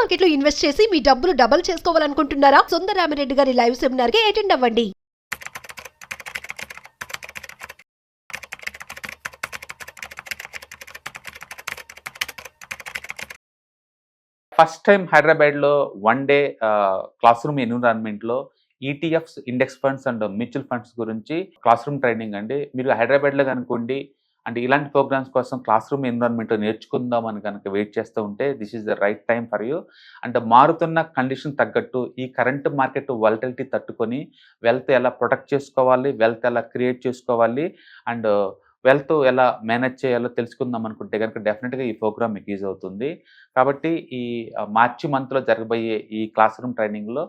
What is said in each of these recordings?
Market లో invest చేసి మీ డబ్బులు డబుల్ చేసుకోవాలనుకుంటున్నారా? సుందరరామిరెడ్డి గారి లైవ్ సెమినార్ కి అటెండ్ అవ్వండి. ఫస్ట్ టైం హైదరాబాద్లో వన్ డే క్లాస్ రూమ్ ఎన్విరాన్మెంట్లో ETFs, index funds and mutual funds గురించి క్లాస్ రూమ్ ట్రైనింగ్ అండి. మీరు హైదరాబాద్లో కనుకోండి అంటే ఇలాంటి ప్రోగ్రామ్స్ కోసం క్లాస్ రూమ్ ఎన్విరాన్మెంట్లో నేర్చుకుందాం అని కనుక వెయిట్ చేస్తూ ఉంటే this is the right time for you. అంటే మారుతున్న కండిషన్ తగ్గట్టు ఈ కరెంట్ మార్కెట్ వాలటిలిటీ తట్టుకొని వెల్త్ ఎలా ప్రొటెక్ట్ చేసుకోవాలి, వెల్త్ ఎలా క్రియేట్ చేసుకోవాలి అండ్ వెల్త్ ఎలా మేనేజ్ చేయాలో తెలుసుకుందాం అనుకుంటే కనుక డెఫినెట్గా ఈ ప్రోగ్రామ్ మీకు యూజ్ అవుతుంది. కాబట్టి ఈ మార్చి మంత్లో జరగబోయే ఈ క్లాస్ రూమ్ ట్రైనింగ్లో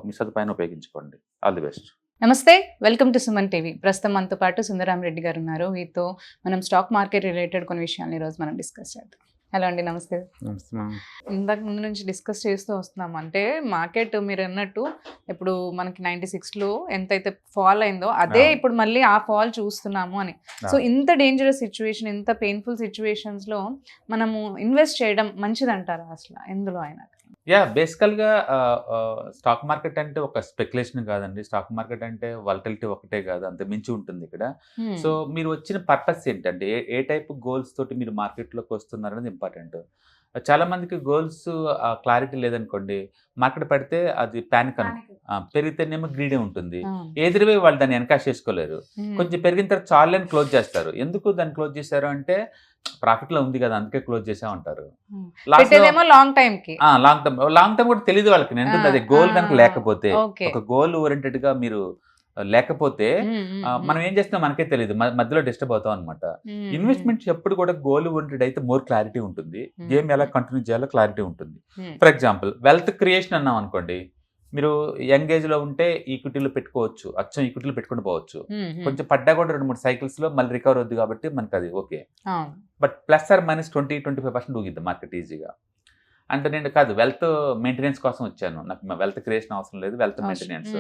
మీ సదుపాయాన్ని ఉపయోగించుకోండి. All the best. నమస్తే, వెల్కమ్ టు సుమన్ టీవీ. ప్రస్తుతం మనతో పాటు సుందరరామిరెడ్డి గారు ఉన్నారు. వీరితో మనం స్టాక్ మార్కెట్ రిలేటెడ్ కొన్ని విషయాలు ఈరోజు మనం డిస్కస్ చేద్దాం. హలో అండి, నమస్తే. ఇందాక ముందు నుంచి డిస్కస్ చేస్తూ వస్తున్నాం. అంటే మార్కెట్ మీరు అన్నట్టు ఇప్పుడు మనకి 96లో ఎంతైతే ఫాల్ అయిందో అదే ఇప్పుడు మళ్ళీ ఆ ఫాల్ చూస్తున్నాము అని. సో ఇంత డేంజరస్ సిచ్యువేషన్, ఇంత పెయిన్ఫుల్ సిచ్యువేషన్స్లో మనము ఇన్వెస్ట్ చేయడం మంచిదంటారా అసలు ఎందులో అయినా? బేసికల్గా స్టాక్ మార్కెట్ అంటే ఒక స్పెక్యులేషన్ కాదండి. స్టాక్ మార్కెట్ అంటే వాలటిలిటీ ఒకటే కాదు, అంత మించి ఉంటుంది ఇక్కడ. సో మీరు వచ్చిన పర్పస్ ఏంటంటే ఏ టైప్ గోల్స్ తోటి మీరు మార్కెట్లోకి వస్తున్నారు అనేది ఇంపార్టెంట్. చాలా మందికి గోల్స్ క్లారిటీ లేదనుకోండి, మార్కెట్ పడితే అది ప్యానిక్ పెరిగితేనేమో గ్రీడే ఉంటుంది. ఎదురువే వాళ్ళు దాన్ని ఎన్కాష్ చేసుకోలేరు. కొంచెం పెరిగిన తర్వాత చాలు అని క్లోజ్ చేస్తారు. ఎందుకు దాన్ని క్లోజ్ చేశారు అంటే ప్రాఫిట్ లో ఉంది కదా అందుకే క్లోజ్ చేసా ఉంటారు. లాంగ్ టైం కూడా తెలియదు వాళ్ళకి. నేను అది గోల్ కనుక లేకపోతే, ఒక గోల్ ఓరియంటెడ్ గా మీరు లేకపోతే మనం ఏం చేస్తున్నాం మనకే తెలియదు, మధ్యలో డిస్టర్బ్ అవుతాం అనమాట. ఇన్వెస్ట్మెంట్స్ ఎప్పుడు కూడా గోల్ ఓరియంటెడ్ అయితే మోర్ క్లారిటీ ఉంటుంది, గేమ్ ఎలా కంటిన్యూ చేయాలో క్లారిటీ ఉంటుంది. ఫర్ ఎగ్జాంపుల్ వెల్త్ క్రియేషన్ అన్నాం అనుకోండి, మీరు యంగ్ ఏజ్ లో ఉంటే ఈక్విటీలో పెట్టుకోవచ్చు, అచ్చం ఈక్విటీలో పెట్టుకుని పోవచ్చు. కొంచెం పడ్డా కూడా 2-3 సైకిల్స్ లో మళ్ళీ రికవర్ అవుద్ది కాబట్టి మనకి అది okay. But plus or minus 20-25% ఊగిద్ది మార్కెట్ ఈజీగా. అంటే నేను కాదు, వెల్త్ మెయింటెనెన్స్ కోసం వచ్చాను, నాకు వెల్త్ క్రియేషన్ అవసరం లేదు, వెల్త్ మెయింటెనెన్స్.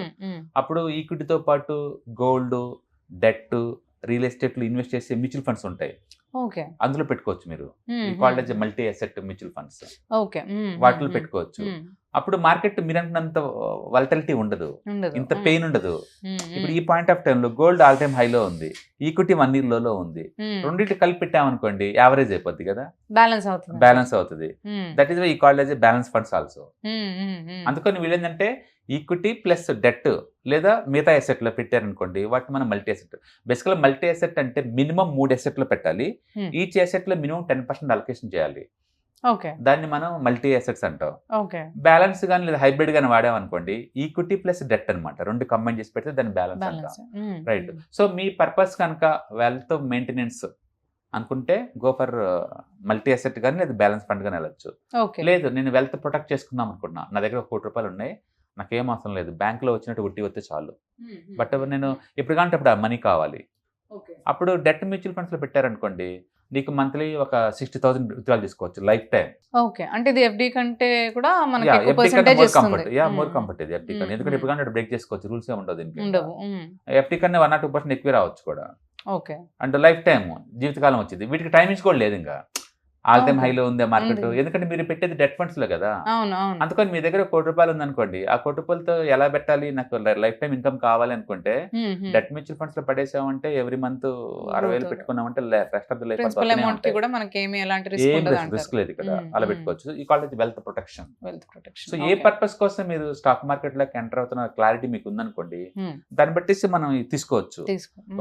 అప్పుడు ఈక్విటీతో పాటు గోల్డ్, డెట్, రియల్ ఎస్టేట్ లో ఇన్వెస్ట్ చేసే మ్యూచువల్ ఫండ్స్ ఉంటాయి, అందులో పెట్టుకోవచ్చు. మీరు called multi asset mutual funds, వాటిలో పెట్టుకోవచ్చు. అప్పుడు మార్కెట్ మీరంటున్నంత వాలటిలిటీ ఉండదు, ఇంత పెయిన్ ఉండదు. ఇప్పుడు ఈ పాయింట్ ఆఫ్ టైంలో గోల్డ్ ఆల్ టైమ్ హైలో ఉంది, ఈక్విటీ 1 year లోలో ఉంది. రెండింటి కలిపి పెట్టామనుకోండి యావరేజ్ అయిపోద్ది కదా, బ్యాలెన్స్ అవుతుంది. దట్ ఈస్ వై ఈ called as balance funds also. అందుకని వీళ్ళేంటంటే ఈక్విటీ ప్లస్ డెట్ లేదా మిగతా అసెట్ లో పెట్టారనుకోండి, వాటిని మనం మల్టీ అసెట్. బేసికల్గా మల్టీ అసెట్ అంటే మినిమం 3 అసెట్ లో పెట్టాలి, ఈచ్ అసెట్ లో మినిమం 10% అలొకేషన్ చేయాలి. దాన్ని మనం మల్టీ అసెట్స్ అంటాం. బ్యాలెన్స్ కానీ లేదా హైబ్రిడ్ గానీ వాడామనుకోండి, ఈక్విటీ ప్లస్ డెట్ అనమాట, రెండు కంబైన్ చేసి పెడితే దాన్ని బ్యాలెన్స్ అంటాం. రైట్. సో మీ పర్పస్ కనుక వెల్త్ మెయింటెనెన్స్ అనుకుంటే గో ఫర్ మల్టీ అసెట్ కానీ లేదా బ్యాలెన్స్ ఫండ్ కానీ వెళ్ళొచ్చు. లేదు నేను వెల్త్ ప్రొటెక్ట్ చేసుకుందాం అనుకున్నా, నా దగ్గర 1 కోటి రూపాయలు ఉన్నాయి, నాకేం అవసరం లేదు, బ్యాంకులో వచ్చినట్టు వడ్డీ వస్తే చాలు, బట్ నేను ఎప్పుడు కంటే అప్పుడు ఆ మనీ కావాలి. అప్పుడు డెట్ మ్యూచువల్ ఫండ్స్ లో పెట్టారనుకోండి, నీకు మంత్లీ ఒక 60,000 విత్డ్రాల్ తీసుకోవచ్చు లైఫ్ టైం. అంటే ఇది ఎఫ్డి కంటే కూడా మనకి మోర్ కంఫర్ట్ ఇది ఎఫ్డి కన్నా, ఎందుకంటే ఇప్పుడు కంటే బ్రేక్ చేసుకోవచ్చు, రూల్స్ ఏ ఉండదు దీనికి. ఎఫ్డి కన్నా 1 or 2% ఎక్కువ రావచ్చు కూడా. అంటే లైఫ్ టైం జీవితకాలం వచ్చింది. వీటికి టైమింగ్స్ కూడా లేదు, ఇంకా ఆల్ టైమ్ హైలో ఉంది మార్కెట్. ఎందుకంటే మీరు పెట్టేది డెట్ ఫండ్స్ లో కదా, అందుకని మీ దగ్గర 1 కోటి రూపాయలు ఉంది అనుకోండి, ఆ 1 కోటి రూపాయలతో ఎలా పెట్టాలి, నాకు లైఫ్ టైం ఇన్కమ్ కావాలి అనుకుంటే డెట్ మ్యూచువల్ ఫండ్స్ లో పడేసామంటే ఎవ్రీ మంత్ 60,000 పెట్టుకున్నామంటే rest of the life risk లేదు ఇక్కడ, అలా పెట్టుకోవచ్చు. ఈ కాలేజ్ వెల్త్ ప్రొటెక్షన్. సో ఏ పర్పస్ కోసం మీరు స్టాక్ మార్కెట్ లోకి ఎంటర్ అవుతున్న క్లారిటీ మీకు ఉందనుకోండి, దాన్ని బట్టి మనం తీసుకోవచ్చు.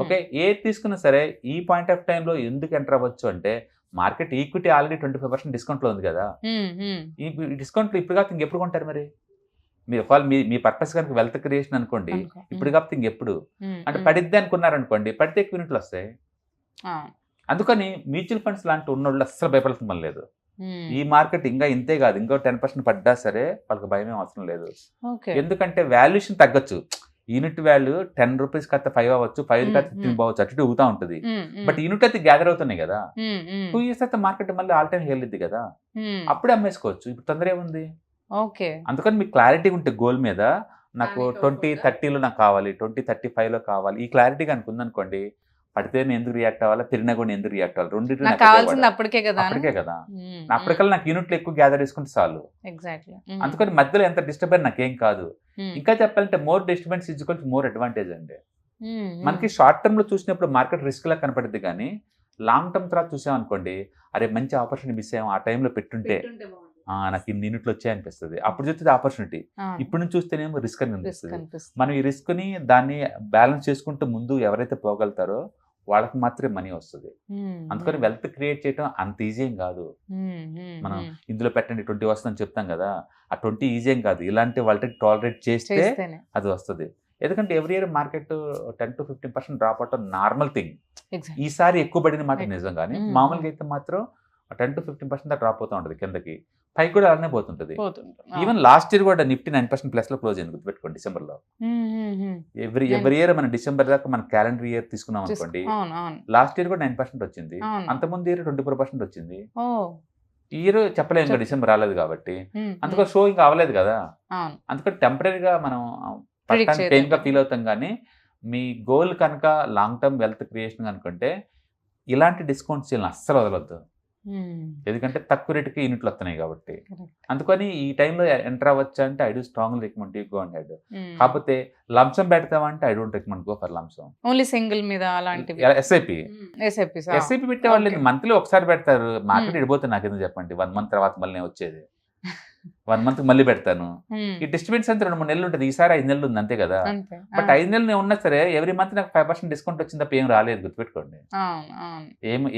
ఓకే, ఏ తీసుకున్నా సరే ఈ పాయింట్ ఆఫ్ టైం లో ఎందుకు ఎంటర్ అవ్వచ్చు అంటే, మార్కెట్ ఈక్విటీ ఆల్రెడీ 25% డిస్కౌంట్ లో ఉంది కదా, ఈ డిస్కౌంట్ ఇప్పుడు కాకపోతే ఇంకెప్పుడు కొంటారు మరి మీరు? ఒకవేళ మీ పర్పస్ కనుక వెల్త్ క్రియేషన్ అనుకోండి, ఇప్పుడు కాకపోతే ఇంకెప్పుడు అంటే పడిద్ది అనుకున్నారనుకోండి, పడితే ఎక్కువ యూనిట్లు వస్తాయి. అందుకని మ్యూచువల్ ఫండ్స్ లాంటి ఉన్నోళ్ళు అస్సలు భయపడుతుంది లేదు. ఈ మార్కెట్ ఇంకా ఇంతే కాదు, ఇంకో 10% పడ్డా సరే వాళ్ళకి భయమే అవసరం లేదు. ఎందుకంటే వాల్యుయేషన్ తగ్గచ్చు, యూనిట్ వాల్యూ 10 రూపీస్ కత్త 5 అవ్వచ్చు, 5 కత్త 15 పోవచ్చు, అటు ఊగుతా ఉంటుంది. బట్ యూనిట్ అయితే గ్యాదర్ అవుతున్నాయి కదా, 2 years అయితే మార్కెట్ మళ్ళీ ఆల్ టైమ్ వెళ్ళిద్ది కదా, అప్పుడే అమ్మేసుకోవచ్చు. ఇప్పుడు తొందర ఏముంది? అందుకని మీకు క్లారిటీ ఉంటే గోల్ మీద, నాకు 2030లో నాకు కావాలి, 2035లో కావాలి, ఈ క్లారిటీ కనుక ఉందనుకోండి, పడితేనే ఎందుకు రియాక్ట్ అవ్వాలా, పెరిగినా కూడా ఎందుకు రియాక్ట్ అవ్వాలి, రెండింటి నాకు కావాల్సింది అప్పటికే కదా అప్పటికే కదా. అప్పటికల్లా నాకు యూనిట్లు ఎక్కువ గ్యాదర్ చేసుకుంటే చాలు. ఎగ్జాక్ట్లీ. అందుకని మధ్యలో ఎంత డిస్టర్బ్ అయినా నాకేం కాదు. ఇంకా చెప్పాలంటే more disturbance is equal to more advantage అండి. మనకి షార్ట్ టర్మ్ లో చూసినప్పుడు మార్కెట్ రిస్క్ లా కనపడుద్ది, కానీ లాంగ్ టర్మ్ తర్వాత చూసామనుకోండి, అరే మంచి ఆపర్చునిటీ మిస్ అయ్యాం, ఆ టైంలో పెట్టుంటే నాకు ఇన్ని యూనిట్లు వచ్చాయనిపిస్తుంది. అప్పుడు చూస్తే ఆపర్చునిటీ, ఇప్పుడు నుంచి చూస్తేనేమో రిస్క్ అని అనిపిస్తుంది. మనం ఈ రిస్క్ ని దాన్ని బ్యాలెన్స్ చేసుకుంటూ ముందు ఎవరైతే పోగలుగుతారో వాళ్ళకి మాత్రమే మనీ వస్తుంది. అందుకని వెల్త్ క్రియేట్ చేయడం అంత ఈజీ ఏం కాదు. మనం ఇందులో పెట్టండి 20 వస్తుందని చెప్తాం కదా, ఆ 20 ఈజీ ఏం కాదు. ఇలాంటి వాళ్ళకి టాలరేట్ చేస్తే అది వస్తుంది. ఎందుకంటే every year market 10 to 15% drop అవటం నార్మల్ థింగ్. ఈసారి ఎక్కువ పడిన మాట నిజం, కానీ మామూలుగా అయితే మాత్రం 10 to 15% డ్రాప్ అవుతూ ఉంటుంది కిందకి, పైకి కూడా అలానే పోతుంటది. ఈవెన్ లాస్ట్ ఇయర్ కూడా నిఫ్టీ 9% ప్లస్ లో క్లోజ్ అయింది, గుర్తుపెట్టుకోండి. డిసెంబర్ లో ఎవ్రీ ఇయర్ మనం డిసెంబర్ దాకా మన క్యాలెండర్ ఇయర్ తీసుకున్నాం అనుకోండి, లాస్ట్ ఇయర్ కూడా 9% వచ్చింది, అంతకుముందు ఇయర్ 24% వచ్చింది. ఈ ఇయర్ చెప్పలేము ఇంకా, డిసెంబర్ రాలేదు కాబట్టి. అందుకని షో ఇంకా అవ్వలేదు కదా. అందుకని టెంపరీగా మనం పెయిన్ గా ఫీల్ అవుతాం, కానీ మీ గోల్ కనుక లాంగ్ టర్మ్ వెల్త్ క్రియేషన్ అనుకుంటే ఇలాంటి డిస్కౌంట్స్ అస్సలు వదలొద్దు. ఎందుకంటే తక్కువ రేటుకి యూనిట్లు వస్తున్నాయి కాబట్టి. అందుకని ఈ టైంలో ఎంటర్ అవ్వచ్చా అంటే I do strongly recommend you go and head. కాకపోతే లంసమ్ పెడతామంటే I don't recommend go for lump sum. Only single మీద అలాంటివి ఎస్ఐపి పెట్టే వాళ్ళు మంత్లీ ఒకసారి పెడతారు. మార్కెట్ ఇడిపోతే నాకు ఎందుకు చెప్పండి, 1 month తర్వాత మళ్ళీ నేను వచ్చేది 1 month మళ్ళీ పెడతాను. ఈ డిస్టర్బెన్స్ అంతా 2-3 నెలలు ఉంటుంది, ఈసారి 5 నెలలు ఉంది అంతే కదా. బట్ 5 నెలలు ఉన్నా సరే ఎవ్రీ మంత్ నాకు 5% డిస్కౌంట్ వచ్చింది తప్ప ఏం రాలేదు, గుర్తుపెట్టుకోండి.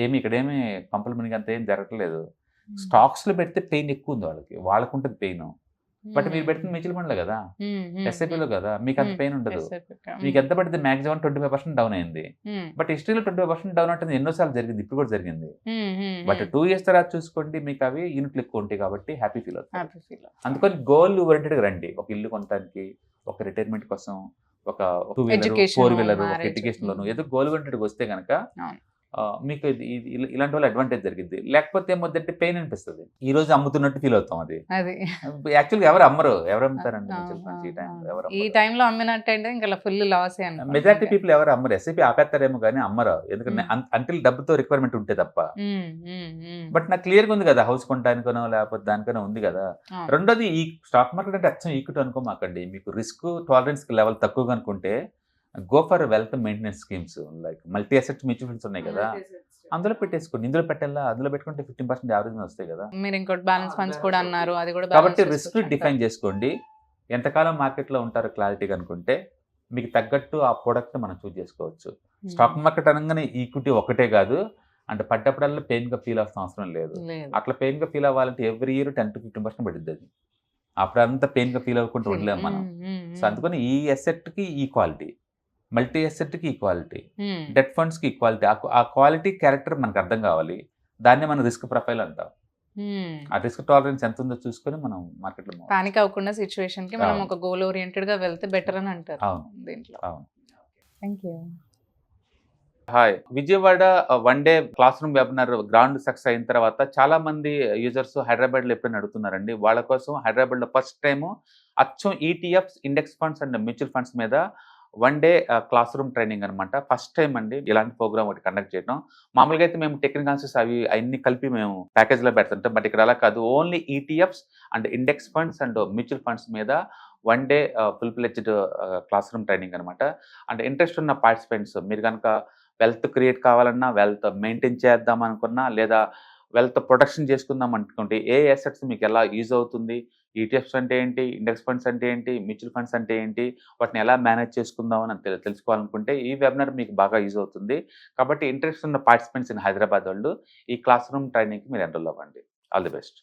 ఏమి ఇక్కడ ఏమి కంపల్సరీ అంత ఏం జరగట్లేదు. స్టాక్స్ లో పెడితే పెయిన్ ఎక్కువ ఉంది వాళ్ళకి ఉంటుంది పెయిన్. బట్ మీరు పెడుతుంది మ్యూచువల్ ఫండ్ లో కదా, ఎస్ఐపిలో కదా, మీకు అంత పెయిన్ ఉండదు. మీకు ఎంత పడితే మాక్సిమం 25% డౌన్ అయింది. బట్ హిస్టరీలో 25% డౌన్ అంటే ఎన్నోసార్లు జరిగింది, ఇప్పుడు కూడా జరిగింది. బట్ 2 years తర్వాత చూసుకోండి, మీకు అవి యూనిట్లు ఎక్కువ ఉంటాయి కాబట్టి హ్యాపీ ఫీల్ అవుతుంది. అందుకని గోల్ ఓరియంటెడ్ గా రండి. ఒక ఇల్లు కొనడానికి, ఒక రిటైర్మెంట్ కోసం, ఒక 2-wheeler 4-wheeler, ఒక ఎడ్యుకేషన్ లోను, ఏదో గోల్ ఓరియంటెడ్ వస్తే కనుక మీకు ఇలాంటి వాళ్ళ అడ్వాంటేజ్ జరిగింది. లేకపోతే ఏమొద్దంటే పెయిన్ అనిపిస్తుంది, ఈ రోజు అమ్ముతున్నట్టు ఫీల్ అవుతాం. అది యాక్చువల్గా ఎవరు అమ్ముతారండి ఈ టైంలో అమ్మినట్టయితే ఇంకా ఫుల్ లాస్. మెజారిటీ పీపుల్ ఎవరు అమ్మరు. ఎస్ఐపి ఆపేస్తారేమో కానీ అమ్మరు, ఎందుకంటే అంటిల్ డబ్బుతో రిక్వైర్మెంట్ ఉంటే తప్ప. బట్ నాకు క్లియర్గా ఉంది కదా, హౌస్ కొనడానికనో లేకపోతే దానికనో ఉంది కదా. రెండోది, ఈ స్టాక్ మార్కెట్ అంటే అచ్చం ఈక్విటీ అనుకోమాకండి. మీకు రిస్క్ టాలరెన్స్ లెవెల్ తక్కువగా అనుకుంటే go for wealth maintenance schemes like multi asset mutual funds ఉన్నాయి కదా, అందులో పెట్టేసుకోండి. ఇందులో పెట్టాలా, అందులో పెట్టుకుంటే 15% యావరేజ్ వస్తాయి కదా. మీరు ఇంకోటి బ్యాలెన్స్ ఫండ్స్ కూడా అన్నారు, అది కూడా. కాబట్టి రిస్క్ డిఫైన్ చేసుకోండి. ఎంతకాలం మార్కెట్లో ఉంటారో క్లారిటీగా అనుకుంటే మీకు తగ్గట్టు ఆ ప్రోడక్ట్ మనం చూస్ చేసుకోవచ్చు. స్టాక్ మార్కెట్ అనగానే ఈక్విటీ ఒకటే కాదు, అంటే పడ్డప్పుడల్లా పెయిన్ గా ఫీల్ అవ్వాల్సిన అవసరం లేదు. అట్లా పెయిన్ గా ఫీల్ అవ్వాలంటే ఎవ్రీ ఇయర్ 10 to 15% పడుద్ది. అది అప్పుడు అంతా పెయిన్ గా ఫీల్ అవ్వకుండా ఉండలేము మనం. సో అందుకని ఈ అసెట్ కి ఈక్వాలిటీ, మల్టీ అసెట్ కి ఈక్వాలిటీ, డెట్ ఫండ్స్ కి ఈక్వాలిటీ, ఆ క్వాలిటీ క్యారెక్టర్ మనకు అర్థం కావాలి. దాన్ని మనం రిస్క్ ప్రొఫైల్ అంటాం. ఆ రిస్క్ టాలరెన్స్ ఎంత ఉందో చూసుకొని మనం మార్కెట్ లో పానిక్ అవ్వకుండా సిచ్యువేషన్ కి మనం ఒక గోల్ ఓరియంటెడ్ గా వెళ్తే బెటర్ అని అంటారు దీంట్లో. Thank you. Hi, Vijayawada 1 day class room webinar ground success అయిన తర్వాత చాలా మంది యూజర్స్ హైదరాబాద్ లో ఎప్పుడైనా అడుగుతున్నారండి. వాళ్ళ కోసం హైదరాబాద్ లో ఫస్ట్ టైం అచ్చం ETFs, index funds and mutual funds మీద 1 day క్లాస్ రూమ్ ట్రైనింగ్ అనమాట. ఫస్ట్ టైం అండి ఇలాంటి ప్రోగ్రామ్ ఒకటి కండక్ట్ చేయడం. మామూలుగా అయితే మేము టెక్నికల్స్ అవి అన్ని కలిపి మేము ప్యాకేజ్ లో పెడుతుంటాం. బట్ ఇక్కడ అలా కాదు, only ETFs and index funds and mutual funds మీద 1 day full fledged class room training అనమాట. అంటే ఇంట్రెస్ట్ ఉన్న పార్టిసిపెంట్స్, మీరు కనుక వెల్త్ క్రియేట్ కావాలన్నా, వెల్త్ మెయింటైన్ చేద్దాం అనుకున్నా, లేదా వెల్త్ ప్రొటెక్షన్ చేసుకుందాం అనుకుంటే ఏ అసెట్స్ మీకు ఎలా యూజ్ అవుతుంది, ఈటీఎఫ్స్ అంటే ఏంటి, ఇండెక్స్ ఫండ్స్ అంటే ఏంటి, మ్యూచువల్ ఫండ్స్ అంటే ఏంటి, వాటిని ఎలా మేనేజ్ చేసుకుందాం అని తెలుసుకోవాలనుకుంటే ఈ వెబినార్ మీకు బాగా యూజ్ అవుతుంది. కాబట్టి ఇంట్రెస్ట్ ఉన్న పార్టిసిపెంట్స్ ఇన్ హైదరాబాద్ వాళ్ళు ఈ క్లాస్ రూమ్ ట్రైనింగ్కి మీరు ఎన్రోల్ అవ్వండి. All the best.